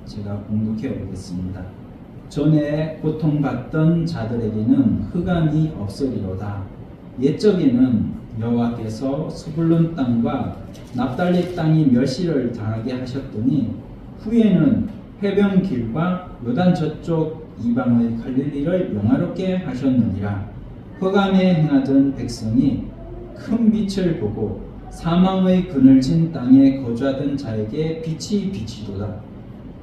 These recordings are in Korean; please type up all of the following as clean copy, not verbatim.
제가 공독해 보겠습니다. 전에 고통받던 자들에게는 흑암이 없으리로다. 옛적에는 여호와께서 스불론 땅과 납달리 땅이 멸시를 당하게 하셨더니 후에는 해변길과 요단 저쪽 이방의 갈릴리를 영화롭게 하셨느니라. 흑암에 행하던 백성이 큰 빛을 보고 사망의 그늘진 땅에 거주하던 자에게 빛이 비치도다.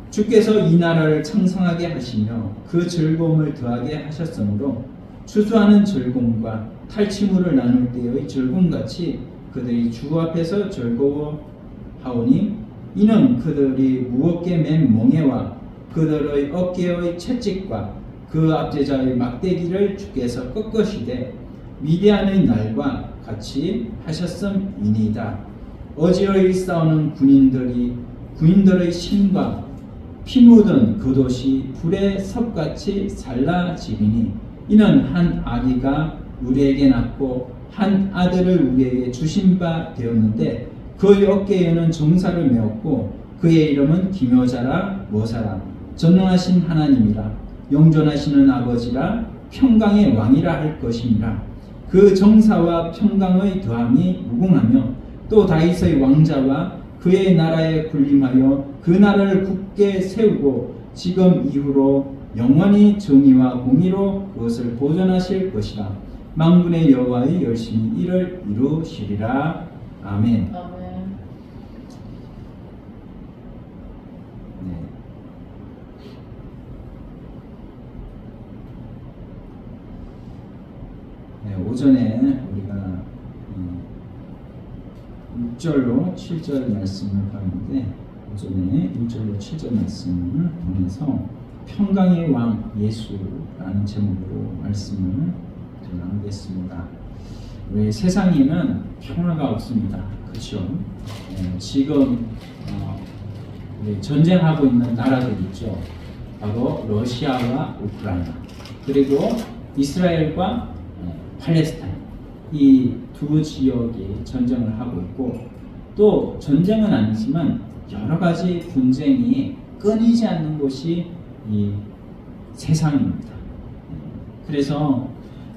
주께서 이 나라를 창성하게 하시며 그 즐거움을 더하게 하셨으므로 추수하는 즐거움과 탈취물을 나눌 때의 즐거움같이 그들이 주 앞에서 즐거워하오니 이는 그들이 무겁게 맨 멍에와 그들의 어깨의 채찍과 그 압제자의 막대기를 주께서 꺾으시되 미디안의 날과 같이 하셨음이니이다. 어지러이 싸우는 군인들의 심과 피 묻은 그 도시 불의 섭같이 살라지리니 이는 한 아기가 우리에게 낳고 한 아들을 우리에게 주신 바 되었는데 그의 어깨에는 정사를 메었고 그의 이름은 기묘자라 모사라 전능하신 하나님이라 영존하시는 아버지라 평강의 왕이라 할 것이니라. 그 정사와 평강의 더함이 무궁하며 또 다윗의 왕자와 그의 나라에 군림하여 그 나라를 굳게 세우고 지금 이후로 영원히 정의와 공의로 그것을 보존하실 것이라. 만군의 여호와의 열심히 이를 이루시리라. 아멘. 오전에 우리가 6절로 7절 말씀을 봤는데 오전에 6절로 7절 말씀을 통해서 평강의 왕 예수라는 제목으로 말씀을 나누겠습니다. 우리 세상에는 평화가 없습니다. 그렇죠? 지금 우리 전쟁하고 있는 나라들 있죠. 바로 러시아와 우크라이나 그리고 이스라엘과 팔레스타인 이 두 지역이 전쟁을 하고 있고 또 전쟁은 아니지만 여러 가지 분쟁이 끊이지 않는 곳이 이 세상입니다. 그래서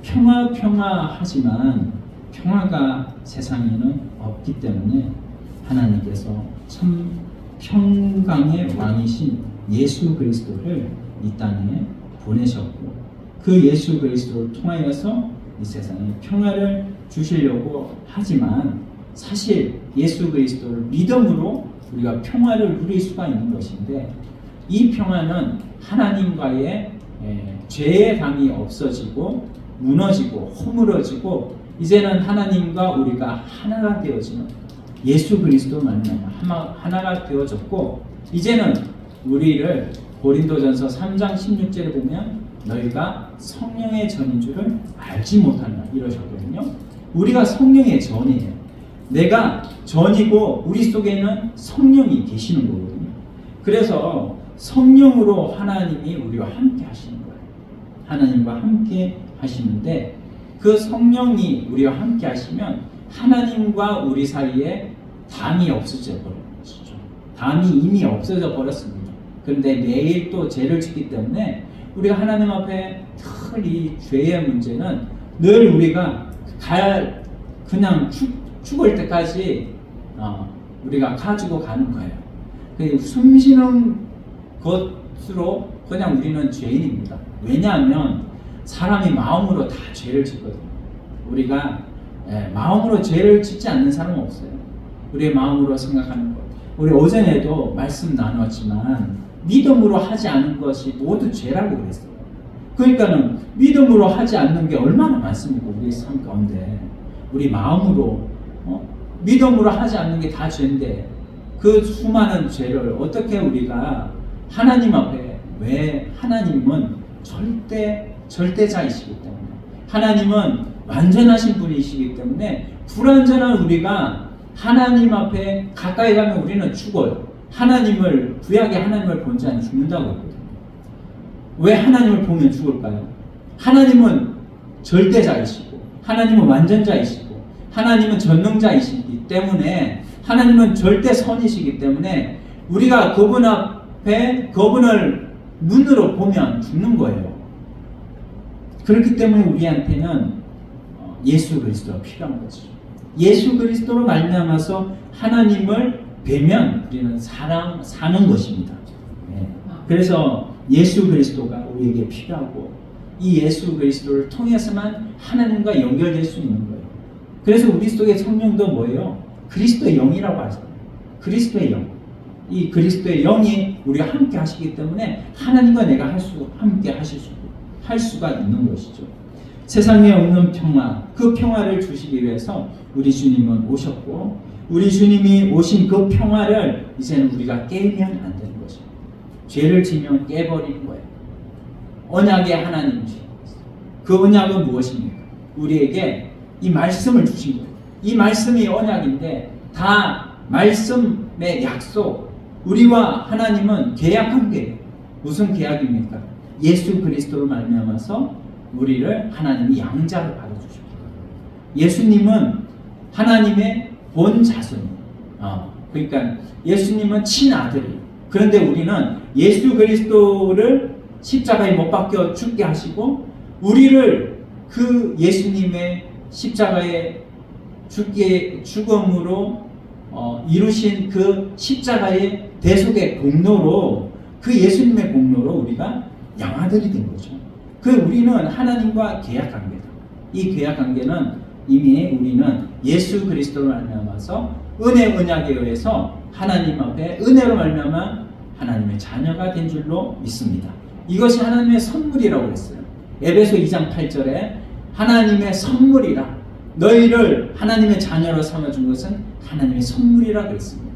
평화하지만 평화가 세상에는 없기 때문에 하나님께서 참 평강의 왕이신 예수 그리스도를 이 땅에 보내셨고 그 예수 그리스도를 통하여서 이 세상에 평화를 주시려고 하지만 사실 예수 그리스도를 믿음으로 우리가 평화를 누릴 수가 있는 것인데 이 평화는 하나님과의 죄의 담이 없어지고 무너지고 허물어지고 이제는 하나님과 우리가 하나가 되어지는 예수 그리스도 말미암아 하나가 되어졌고 이제는 우리를 고린도전서 3장 16절에 보면 너희가 성령의 전인 줄을 알지 못한다 이러셨거든요. 우리가 성령의 전이에요. 내가 전이고 우리 속에는 성령이 계시는 거거든요. 그래서 성령으로 하나님이 우리와 함께 하시는 거예요. 하나님과 함께 하시는데 그 성령이 우리와 함께 하시면 하나님과 우리 사이에 담이 없어져 버렸죠. 담이 이미 없어져 버렸습니다. 그런데 매일 또 죄를 짓기 때문에 우리가 하나님 앞에 이 죄의 문제는 늘 우리가 그냥 죽을 때까지 우리가 가지고 가는 거예요. 숨쉬는 것으로 그냥 우리는 죄인입니다. 왜냐하면 사람이 마음으로 다 죄를 짓거든요. 우리가 마음으로 죄를 짓지 않는 사람은 없어요. 우리의 마음으로 생각하는 것. 우리 오전에도 말씀 나눴지만 믿음으로 하지 않은 것이 모두 죄라고 그랬어요. 그러니까는 믿음으로 하지 않는 게 얼마나 많습니까? 우리 삶 가운데 우리 마음으로 믿음으로 하지 않는 게 다 죄인데 그 수많은 죄를 어떻게 우리가 하나님 앞에 왜 하나님은 절대자이시기 때문에 하나님은 완전하신 분이시기 때문에 불완전한 우리가 하나님 앞에 가까이 가면 우리는 죽어요. 구약의 하나님을 본 자는 죽는다고 했거든요. 왜 하나님을 보면 죽을까요? 하나님은 절대자이시고 하나님은 완전자이시고 하나님은 전능자이시기 때문에 하나님은 절대 선이시기 때문에 우리가 그분 앞 앞에 그분을 눈으로 보면 죽는 거예요. 그렇기 때문에 우리한테는 예수 그리스도가 필요한 거죠. 예수 그리스도로 말미암아서 하나님을 뵈면 우리는 사는 것입니다. 네. 그래서 예수 그리스도가 우리에게 필요하고 이 예수 그리스도를 통해서만 하나님과 연결될 수 있는 거예요. 그래서 우리 속에 성령도 뭐예요? 그리스도의 영이라고 하죠. 그리스도의 영. 이 그리스도의 영이 우리가 함께 하시기 때문에 하나님과 내가 함께 할 수가 있는 것이죠. 세상에 없는 평화, 그 평화를 주시기 위해서 우리 주님은 오셨고 우리 주님이 오신 그 평화를 이제는 우리가 깨면 안 되는 것이죠. 죄를 지면 깨버리는 거예요. 언약의 하나님이시죠. 그 언약은 무엇입니까? 우리에게 이 말씀을 주신 거예요. 이 말씀이 언약인데 다 말씀의 약속. 우리와 하나님은 계약한 게 무슨 계약입니까? 예수 그리스도로 말미암아서 우리를 하나님이 양자로 받아주십니다. 예수님은 하나님의 본 자손이에요. 그러니까 예수님은 친아들이에요. 그런데 우리는 예수 그리스도를 십자가에 못 박혀 죽게 하시고 우리를 그 예수님의 십자가의 죽음으로 이루신 그 십자가의 대속의 공로로 그 예수님의 공로로 우리가 양아들이 된 거죠. 그 우리는 하나님과 계약 관계다. 이 계약 관계는 이미 우리는 예수 그리스도로 말미암아서 은혜 언약에 의해서 하나님 앞에 은혜로 말미암아 하나님의 자녀가 된 줄로 믿습니다. 이것이 하나님의 선물이라고 했어요. 에베소 2장 8절에 하나님의 선물이라 너희를 하나님의 자녀로 삼아준 것은 하나님의 선물이라 그랬습니다.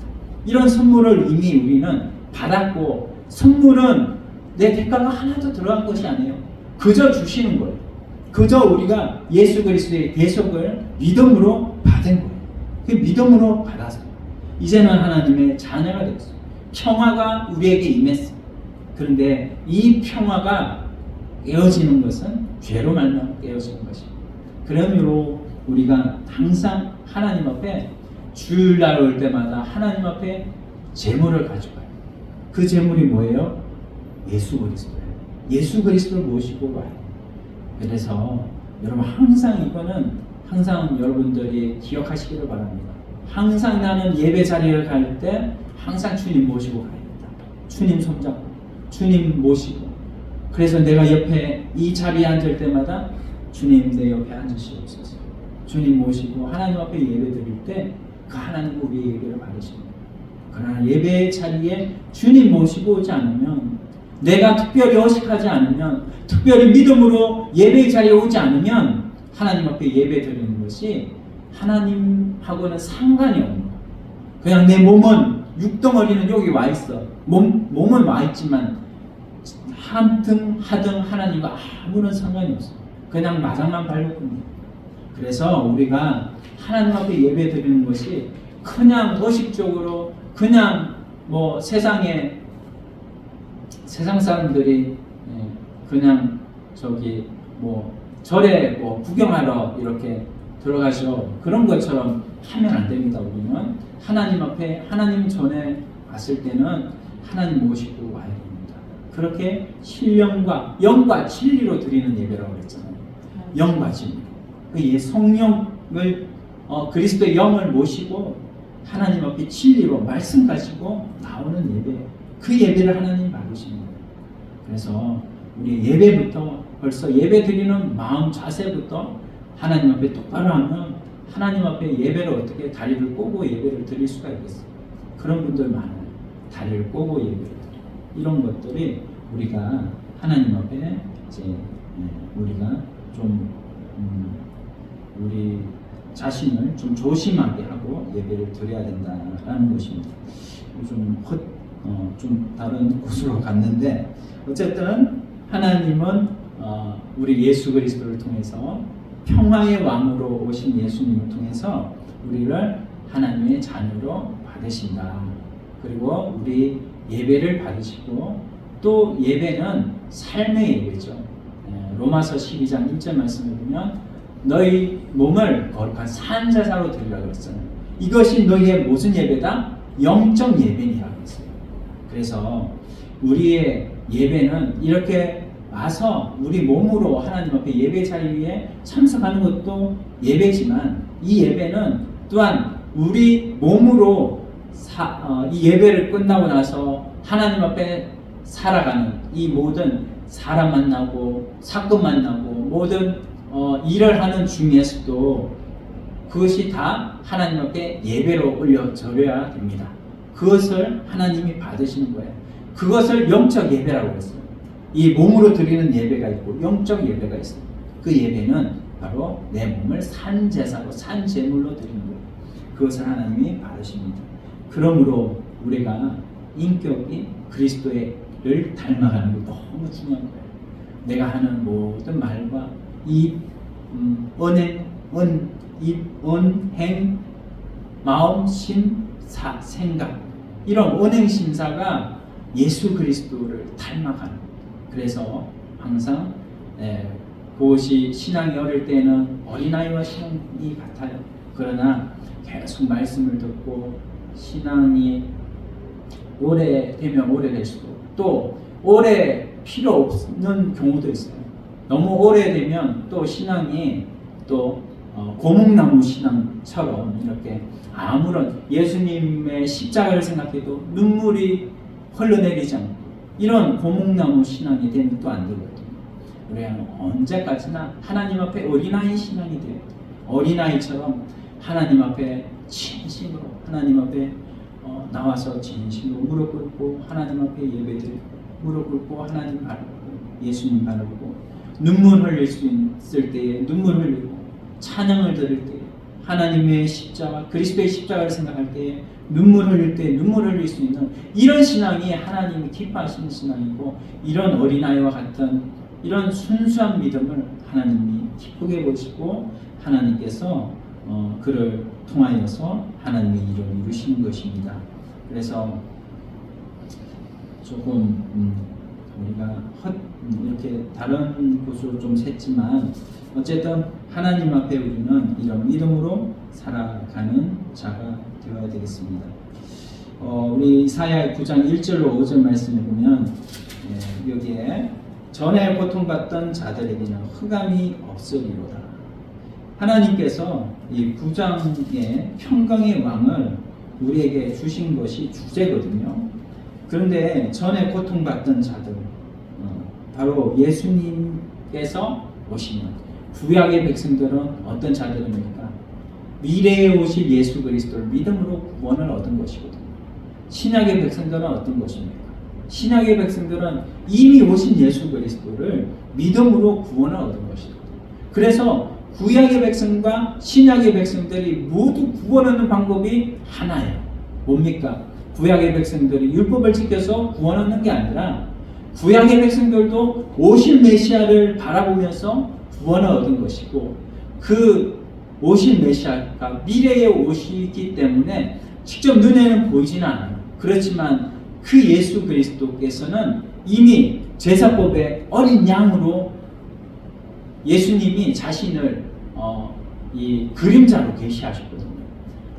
이런 선물을 이미 우리는 받았고 선물은 내 대가가 하나도 들어간 것이 아니에요. 그저 주시는 거예요. 그저 우리가 예수 그리스도의 대속을 믿음으로 받은 거예요. 그 믿음으로 받아서 이제는 하나님의 자녀가 되었어요. 평화가 우리에게 임했어요. 그런데 이 평화가 깨어지는 것은 죄로 말미암아 깨어지는 것입니다. 그러므로 우리가 항상 하나님 앞에 주일날 올 때마다 하나님 앞에 제물을 가져가요. 그 제물이 뭐예요? 예수 그리스도예요. 예수 그리스도를 모시고 와요. 그래서 여러분 항상 이거는 항상 여러분들이 기억하시기를 바랍니다. 항상 나는 예배 자리를 갈 때 항상 주님 모시고 가야 됩니다. 주님 손잡고 주님 모시고 그래서 내가 옆에 이 자리에 앉을 때마다 주님 내 옆에 앉으시옵소서. 주님 모시고 하나님 앞에 예배 드릴 때 그 하나님 우리의 예배를 받으십니다. 그러나 예배 자리에 주님 모시고 오지 않으면 내가 특별히 어식하지 않으면 특별히 믿음으로 예배 자리에 오지 않으면 하나님 앞에 예배 드리는 것이 하나님하고는 상관이 없는 거예요. 그냥 내 몸은 육덩어리는 여기 와 있어. 몸은 와 있지만 하등 하나님과 아무런 상관이 없어요. 그냥 마당만 밟을 뿐이에요. 그래서 우리가 하나님 앞에 예배 드리는 것이 그냥 의식적으로 그냥 뭐 세상 사람들이 그냥 저기 뭐 절에 뭐 구경하러 이렇게 들어가셔 그런 것처럼 하면 안 됩니다. 우리는 하나님 앞에 하나님 전에 왔을 때는 하나님 모시고 와야 됩니다. 그렇게 신령과 영과 진리로 드리는 예배라고 그랬잖아요. 영과 진리. 그 성령을 그리스도의 영을 모시고 하나님 앞에 진리로 말씀 가지고 나오는 예배. 그 예배를 하나님 받으십니다. 그래서 우리 예배부터 벌써 예배 드리는 마음 자세부터 하나님 앞에 똑바로 하면 하나님 앞에 예배를 어떻게 다리를 꼬고 예배를 드릴 수가 있겠어요. 그런 분들 많아요. 다리를 꼬고 예배를 드려요. 이런 것들이 우리가 하나님 앞에 이제 우리가 좀 우리 자신을 좀 조심하게 하고 예배를 드려야 된다라는 것입니다. 좀 다른 곳으로 갔는데 어쨌든 하나님은 우리 예수 그리스도를 통해서 평화의 왕으로 오신 예수님을 통해서 우리를 하나님의 자녀로 받으신다. 그리고 우리 예배를 받으시고 또 예배는 삶의 예배죠. 로마서 12장 1절 말씀을 보면 너희 몸을 거룩한 산제사로 드리라고 했잖아요. 이것이 너희의 무슨 예배다? 영적 예배니라고 했어요. 그래서 우리의 예배는 이렇게 와서 우리 몸으로 하나님 앞에 예배 자리에 참석하는 것도 예배지만 이 예배는 또한 우리 몸으로 이 예배를 끝나고 나서 하나님 앞에 살아가는 이 모든 사람 만나고 사건 만나고 모든 일을 하는 중에서도 그것이 다 하나님 앞에 예배로 올려드려야 됩니다. 그것을 하나님이 받으시는 거예요. 그것을 영적 예배라고 했어요. 이 몸으로 드리는 예배가 있고 영적 예배가 있어요. 그 예배는 바로 내 몸을 산 제사로 산 제물로 드리는 거예요. 그것을 하나님이 받으십니다. 그러므로 우리가 인격이 그리스도를 닮아가는 게 너무 중요한 거예요. 내가 하는 모든 말과 입, 언행, 마음, 심, 생각 이런 언행 심사가 예수 그리스도를 닮아가는 거예요. 그래서 항상 그것이 신앙이 어릴 때는 어린아이와 신앙이 같아요. 그러나 계속 말씀을 듣고 신앙이 오래되면 오래될수록 또 오래 필요 없는 경우도 있어요. 너무 오래되면 또 신앙이 또 고목나무 신앙처럼 이렇게 아무런 예수님의 십자가를 생각해도 눈물이 흘러내리지 않고 이런 고목나무 신앙이 되면 또 안 되거든요. 우리는 언제까지나 하나님 앞에 어린아이 신앙이 돼요. 어린아이처럼 하나님 앞에 진심으로 하나님 앞에 나와서 진심으로 무릎 꿇고 하나님 앞에 예배드리고 무릎 꿇고 하나님 바라보고 예수님 바라보고 눈물 흘릴 수 있을 때에 눈물 흘리고 찬양을 드릴 때에 하나님의 십자가 그리스도의 십자가를 생각할 때에 눈물 흘릴 때 눈물 흘릴 수 있는 이런 신앙이 하나님이 기뻐하시는 신앙이고 이런 어린아이와 같은 이런 순수한 믿음을 하나님이 기쁘게 보시고 하나님께서 그를 통하여서 하나님의 일을 이루시는 것입니다. 그래서 조금 우리가 이렇게 다른 곳으로 좀 샜지만 어쨌든 하나님 앞에 우리는 이런 믿음으로 살아가는 자가 되어야 되겠습니다. 우리 이사야 9장 1절로 5절 말씀을 보면 여기에 전에 고통받던 자들에게는 흑암이 없으리로다. 하나님께서 이 9장의 평강의 왕을 우리에게 주신 것이 주제거든요. 그런데 전에 고통받던 자들 바로 예수님께서 오시면 구약의 백성들은 어떤 자들입니까? 미래에 오실 예수 그리스도를 믿음으로 구원을 얻은 것이거든요. 신약의 백성들은 어떤 것입니까? 신약의 백성들은 이미 오신 예수 그리스도를 믿음으로 구원을 얻은 것이거든요. 그래서 구약의 백성과 신약의 백성들이 모두 구원 얻는 방법이 하나예요. 뭡니까? 구약의 백성들이 율법을 지켜서 구원 얻는 게 아니라 구약의 백성들도 오실 메시아를 바라보면서 구원을 얻은 것이고 그 오실 메시아가 미래에 오시기 때문에 직접 눈에는 보이지는 않아요. 그렇지만 그 예수 그리스도께서는 이미 제사법의 어린 양으로 예수님이 자신을 이 그림자로 계시하셨거든요.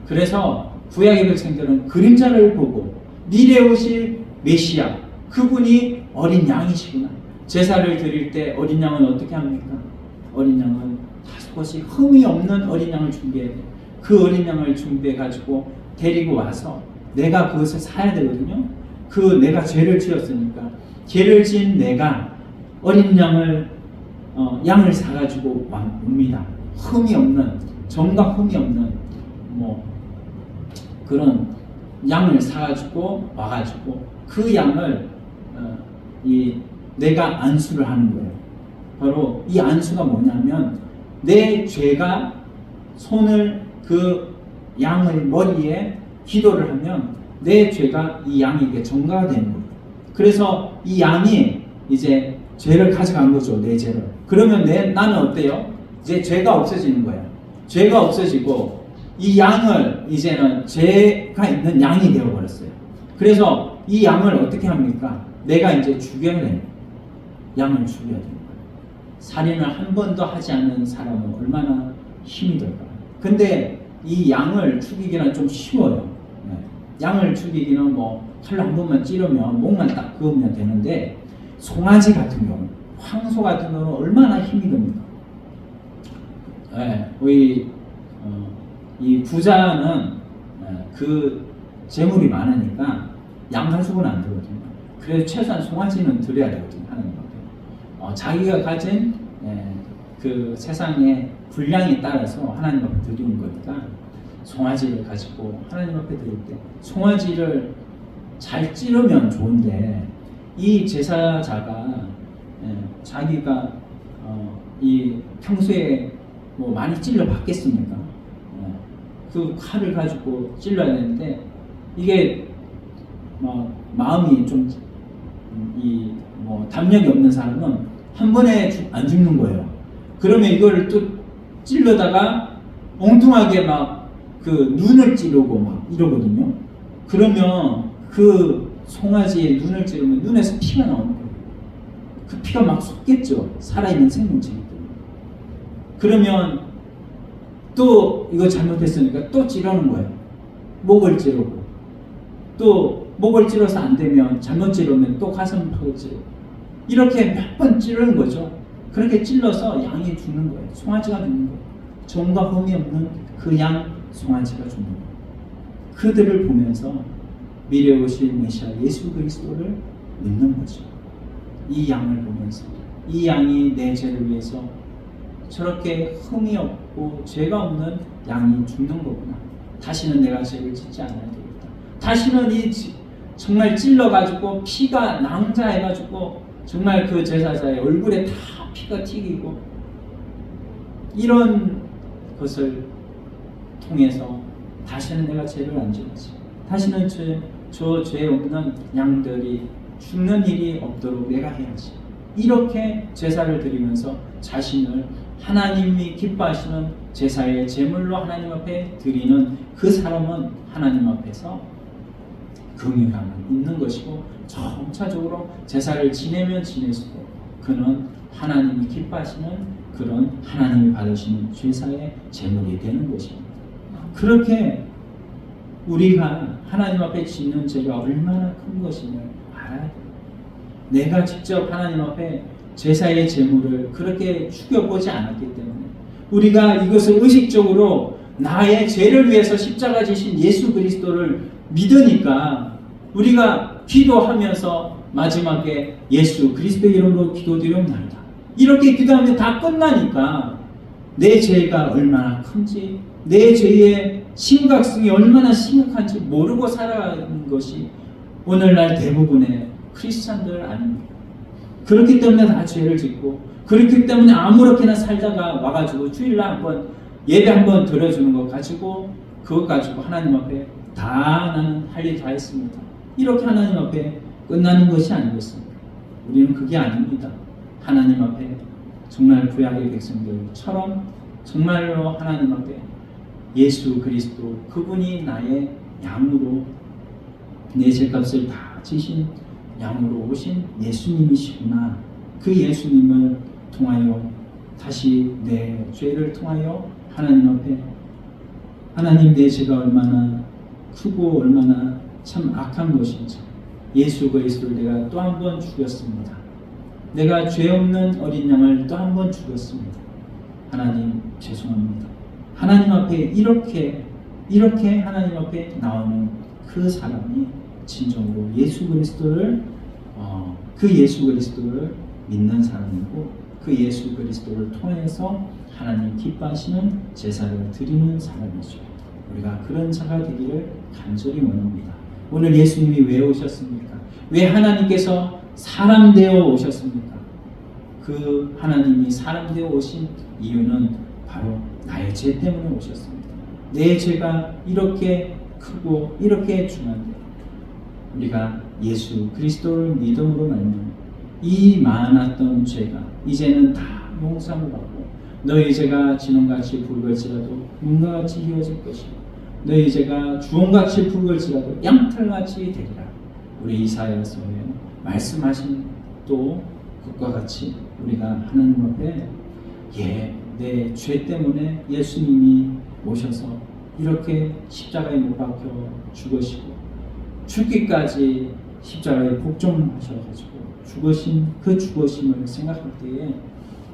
그래서 구약의 백성들은 그림자를 보고 미래에 오실 메시아 그분이 어린 양이시구나. 제사를 드릴 때 어린 양은 어떻게 합니까? 어린 양은 다소곳이 흠이 없는 어린 양을 준비해야 돼요. 그 어린 양을 준비해 가지고 데리고 와서 내가 그것을 사야 되거든요. 그 내가 죄를 지었으니까 죄를 지은 내가 어린 양을 사가지고 옵니다. 흠이 없는 점과 흠이 없는 그런 양을 사가지고 와가지고 그 양을 내가 안수를 하는 거예요. 바로 이 안수가 뭐냐면 내 죄가 손을 그 양의 머리에 기도를 하면 내 죄가 이 양에게 전가가 되는 거예요. 그래서 이 양이 이제 죄를 가져간 거죠. 내 죄를. 그러면 나는 어때요? 이제 죄가 없어지는 거예요. 죄가 없어지고 이 양을 이제는 죄가 있는 양이 되어버렸어요. 그래서 이 양을 어떻게 합니까? 내가 이제 죽여야 돼요. 양을 죽여야 돼요. 살인을 한 번도 하지 않는 사람은 얼마나 힘이 들까요? 근데 이 양을 죽이기는 좀 쉬워요. 양을 죽이기는 뭐 칼로 한 번만 찌르면 목만 딱 그으면 되는데 송아지 같은 경우, 황소 같은 경우는 얼마나 힘이 듭니까? 우리 이 부자는 그 재물이 많으니까 양 가지고는 안 되거든요. 그래서 최소한 송아지는 드려야 되거든요. 하나님 앞에. 자기가 가진 그 세상의 분량에 따라서 하나님 앞에 드리는 거니까 송아지를 가지고 하나님 앞에 드릴 때 송아지를 잘 찌르면 좋은데 이 제사자가 자기가 이 평소에 뭐 많이 찔러 봤겠습니까? 그 칼을 가지고 찔러야 되는데 이게 마음이 좀 담력이 없는 사람은 한 번에 안 죽는 거예요. 그러면 이걸 또 찔러다가 엉뚱하게 막 그 눈을 찌르고 막 이러거든요. 그러면 그 송아지의 눈을 찌르면 눈에서 피가 나오는 거예요. 그 피가 막 솟겠죠. 살아있는 생명체이기 때문에. 그러면 또 이거 잘못했으니까 또 찌르는 거예요. 목을 찌르고 또 목을 찌러서 안 되면 잘못 찌르면 또 가슴팍을 찌르고 이렇게 몇 번 찌르는 거죠. 그렇게 찔러서 양이 죽는 거예요. 송아지가 죽는 거예요. 정과 흠이 없는 그 양 송아지가 죽는 거예요. 그들을 보면서 미래에 오실 메시아 예수 그리스도를 믿는 거죠. 이 양을 보면서 이 양이 내 죄를 위해서 저렇게 흠이 없고 죄가 없는 양이 죽는 거구나. 다시는 내가 죄를 짓지 않아야 되겠다. 다시는 정말 찔러가지고 피가 낭자해가지고 정말 그 제사자의 얼굴에 다 피가 튀기고 이런 것을 통해서 다시는 내가 죄를 안 지었지. 다시는 저 죄 없는 양들이 죽는 일이 없도록 내가 해야지. 이렇게 제사를 드리면서 자신을 하나님이 기뻐하시는 제사의 제물로 하나님 앞에 드리는 그 사람은 하나님 앞에서 긍휼함을 입는 것이고 점차적으로 제사를 지내면 지낼수록 그는 하나님이 기뻐하시는 그런 하나님이 받으시는 제사의 제물이 되는 것입니다. 그렇게 우리가 하나님 앞에 짓는 죄가 얼마나 큰 것임을 알아야 돼요. 내가 직접 하나님 앞에 제사의 제물을 그렇게 죽여보지 않았기 때문에 우리가 이것을 의식적으로 나의 죄를 위해서 십자가 지신 예수 그리스도를 믿으니까 우리가 기도하면서 마지막에 예수 그리스도의 이름으로 기도드리옵나이다. 이렇게 기도하면 다 끝나니까 내 죄가 얼마나 큰지 내 죄의 심각성이 얼마나 심각한지 모르고 살아가는 것이 오늘날 대부분의 크리스찬들 아닙니까? 그렇기 때문에 다 죄를 짓고 그렇기 때문에 아무렇게나 살다가 와가지고 주일날 한번 예배 한번 드려주는 것 가지고 그것 가지고 하나님 앞에 다 나는 할 일 다 했습니다. 이렇게 하나님 앞에 끝나는 것이 아니겠습니까? 우리는 그게 아닙니다. 하나님 앞에 정말 구약의 백성들처럼 정말로 하나님 앞에 예수 그리스도 그분이 나의 양으로 내 죄값을 다 지신 양으로 오신 예수님이시구나. 그 예수님을 통하여 다시 내 죄를 통하여 하나님 앞에 하나님 내 죄가 얼마나 크고 얼마나 참 악한 것인지 예수 그리스도를 내가 또 한 번 죽였습니다. 내가 죄 없는 어린 양을 또 한 번 죽였습니다. 하나님 죄송합니다. 하나님 앞에 이렇게 하나님 앞에 나오는 그 사람이 진정으로 예수 그리스도를 그 예수 그리스도를 믿는 사람이고 그 예수 그리스도를 통해서 하나님 기뻐하시는 제사를 드리는 사람이죠. 우리가 그런 자가 되기를 간절히 원합니다. 오늘 예수님이 왜 오셨습니까? 왜 하나님께서 사람 되어 오셨습니까? 그 하나님이 사람 되어 오신 이유는 바로 나의 죄 때문에 오셨습니다. 내 죄가 이렇게 크고 이렇게 중한데 우리가 예수 그리스도를 믿음으로 말미암아 이 많았던 죄가 이제는 다 용서를 받고 너희 죄가 진홍같이 붉을지라도 눈과 같이 희어질 것이고 너희 죄가 주홍같이 붉을지라도 양털같이 되리라. 우리 이사야서에 말씀하신 또 그것과 같이 우리가 하나님 앞에 내 죄 때문에 예수님이 오셔서 이렇게 십자가에 못 박혀 죽으시고 죽기까지 십자가에 복종하셔가지고 죽으신 그 죽으심을 생각할 때에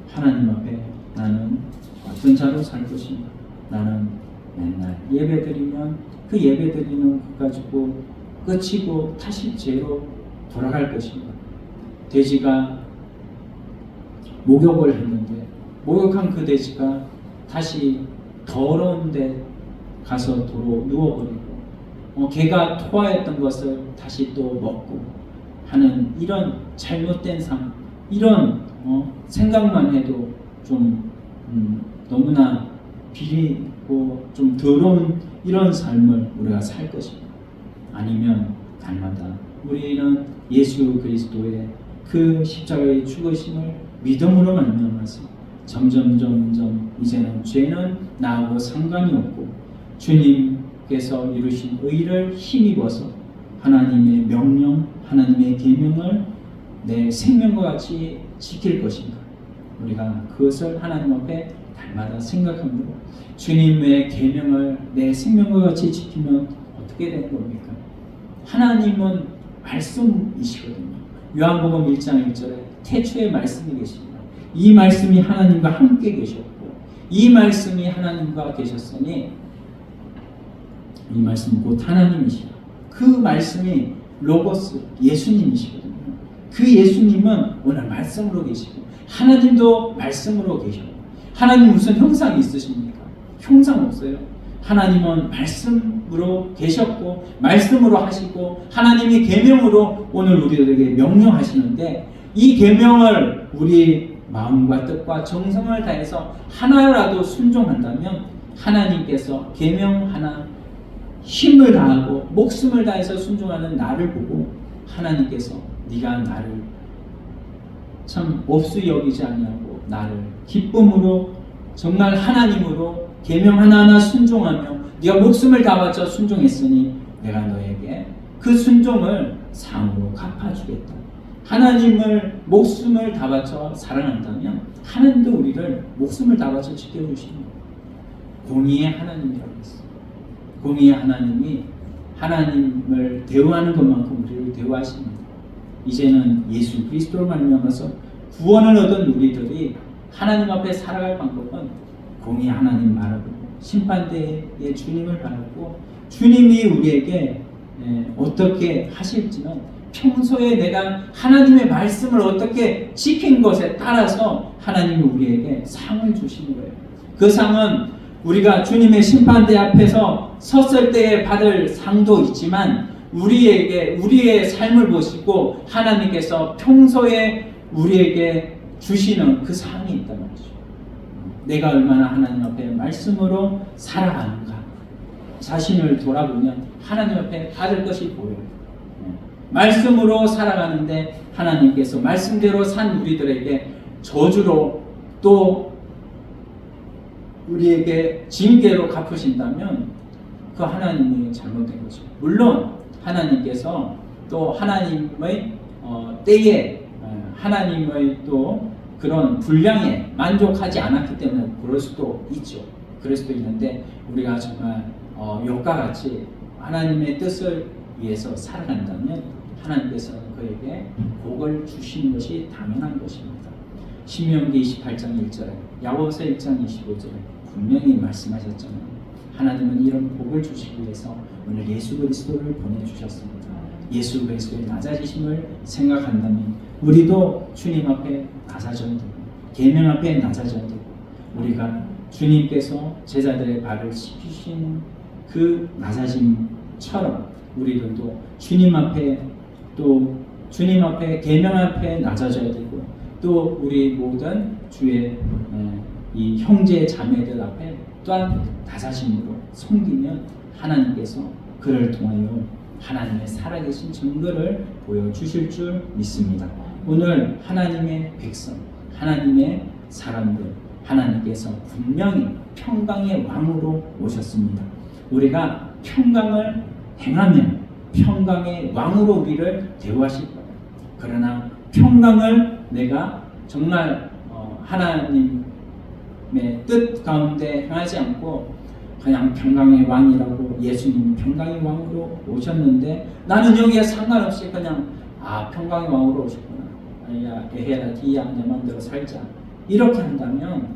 하나님 앞에 나는 어떤 자로 살 것인가? 나는 맨날 예배드리면 그 예배드리는 것 가지고 끝이고 다시 죄로 돌아갈 것인가? 돼지가 목욕을 했는데 목욕한 그 돼지가 다시 더러운 데 가서 도로 누워버리고 개가 토하였던 것을 다시 또 먹고 하는 이런 잘못된 삶, 이런 생각만 해도 좀 너무나 비리고 좀 더러운 이런 삶을 우리가 살 것입니다. 아니면 날마다 우리는 예수 그리스도의 그 십자가의 죽으심을 믿음으로 말미암아서 점점 이제는 죄는 나하고 상관이 없고 주님께서 이루신 의를 힘입어서 하나님의 명령, 하나님의 계명을 내 생명과 같이 지킬 것인가? 우리가 그것을 하나님 앞에 날마다 생각함으로 주님의 계명을 내 생명과 같이 지키면 어떻게 되는 겁니까? 하나님은 말씀이시거든요. 요한복음 1장 1절에 태초에 말씀이 계십니다. 이 말씀이 하나님과 함께 계셨고 이 말씀이 하나님과 계셨으니 이 말씀은 곧 하나님이시라. 그 말씀이 로고스 예수님이시거든요. 그 예수님은 오늘 말씀으로 계시고 하나님도 말씀으로 계셔요. 하나님 무슨 형상이 있으십니까? 형상 없어요. 하나님은 말씀으로 계셨고 말씀으로 하시고 하나님이 계명으로 오늘 우리들에게 명령하시는데 이 계명을 우리 마음과 뜻과 정성을 다해서 하나라도 순종한다면 하나님께서 계명 하나 힘을 다하고 목숨을 다해서 순종하는 나를 보고 하나님께서 네가 나를 참 몹시 여기지 아니하고 나를 기쁨으로 정말 하나님으로 계명 하나하나 순종하며 네가 목숨을 다 바쳐 순종했으니 내가 너에게 그 순종을 상으로 갚아주겠다. 하나님을 목숨을 다 바쳐 사랑한다면 하나님도 우리를 목숨을 다 바쳐 지켜주시는 거예요. 공의의 하나님이라고 했어요. 공의의 하나님이 하나님을 대우하는 것만큼 우리를 대우하십니다. 이제는 예수 그리스도로 말미암아서 구원을 얻은 우리들이 하나님 앞에 살아갈 방법은 공의 하나님 바라보고 심판대의 주님을 바라보고 주님이 우리에게 어떻게 하실지는 평소에 내가 하나님의 말씀을 어떻게 지킨 것에 따라서 하나님이 우리에게 상을 주시는 거예요. 그 상은 우리가 주님의 심판대 앞에서 섰을 때에 받을 상도 있지만 우리에게 우리의 삶을 보시고 하나님께서 평소에 우리에게 주시는 그 상이 있단 말이죠. 내가 얼마나 하나님 앞에 말씀으로 살아가는가 자신을 돌아보면 하나님 앞에 받을 것이 보여요. 말씀으로 살아가는데 하나님께서 말씀대로 산 우리들에게 저주로 또 우리에게 징계로 갚으신다면 그 하나님이 잘못된 거죠. 물론 하나님께서 또 하나님의 때에 하나님의 또 그런 분량에 만족하지 않았기 때문에 그럴 수도 있죠. 그럴 수도 있는데 우리가 정말 욥과 같이 하나님의 뜻을 위해서 살아간다면 하나님께서는 그에게 복을 주시는 것이 당연한 것입니다. 신명기 28장 1절에 야고보서 1장 25절에 분명히 말씀하셨잖아요. 하나님은 이런 복을 주시기 위해서 오늘 예수 그리스도를 보내주셨습니다. 예수 그리스도의 낮아지심을 생각한다면 우리도 주님 앞에 낮아져야 되고 계명 앞에 낮아져야 되고 우리가 주님께서 제자들의 발을 씻기신 그 낮아짐처럼 우리들도 주님 앞에 또 주님 앞에 계명 앞에 낮아져야 되고 또 우리 모든 주의 이 형제 자매들 앞에 또한 낮아짐으로 섬기면 하나님께서 그를 통하여 하나님의 살아계신 증거를 보여주실 줄 믿습니다. 오늘 하나님의 백성, 하나님의 사람들, 하나님께서 분명히 평강의 왕으로 오셨습니다. 우리가 평강을 행하면 평강의 왕으로 우리를 대우하실 거예요. 그러나 평강을 내가 정말 하나님의 뜻 가운데 행하지 않고 그냥 평강의 왕이라고 예수님이 평강의 왕으로 오셨는데 나는 여기에 상관없이 그냥 평강의 왕으로 오셨구나. 야 에헤라 디야 내 마음대로 살자. 이렇게 한다면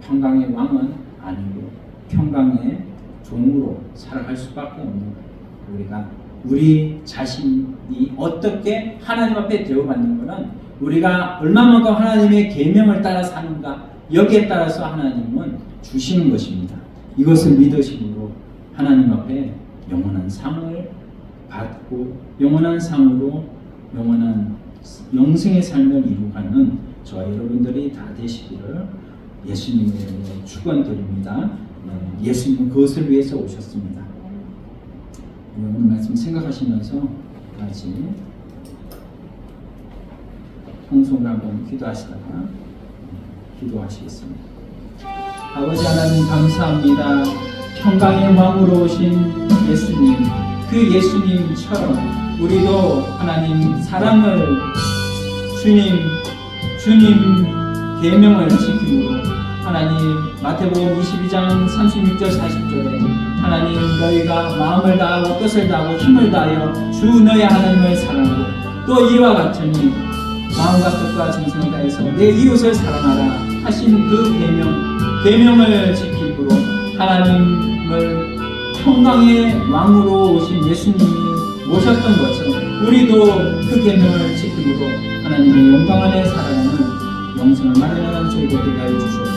평강의 왕은 아니고 평강의 종으로 살아갈 수밖에 없는 거예요. 우리가 우리 자신이 어떻게 하나님 앞에 대우받는 것은 우리가 얼마만큼 하나님의 계명을 따라 사는가 여기에 따라서 하나님은 주시는 것입니다. 이것을 믿으심으로 하나님 앞에 영원한 상을 받고 영원한 상으로 영원한 영생의 삶을 이루가는 저와 여러분들이 다 되시기를 예수님의 이름으로 축원드립니다. 예수님은 그것을 위해서 오셨습니다. 오늘 말씀 생각하시면서 같이 통성을 한번 기도하시다가 기도하시겠습니다. 아버지 하나님 감사합니다. 평강의 왕으로 오신 예수님, 그 예수님처럼 우리도 하나님 사랑을 주님 계명을 지키고 하나님 마태복음 22장 36절 40절에 하나님 너희가 마음을 다하고 뜻을 다하고 힘을 다하여 주 너희 하나님을 사랑하고 또 이와 같으니 마음과 뜻과 정성을 다해서 내 이웃을 사랑하라 하신 그 계명을 지키므로 하나님을 평강의 왕으로 오신 예수님이 모셨던 것처럼 우리도 그 계명을 지킴으로 하나님의 영광 안에 살아가는 영생을 마련하는 저희가 되게 하여 주시옵소서.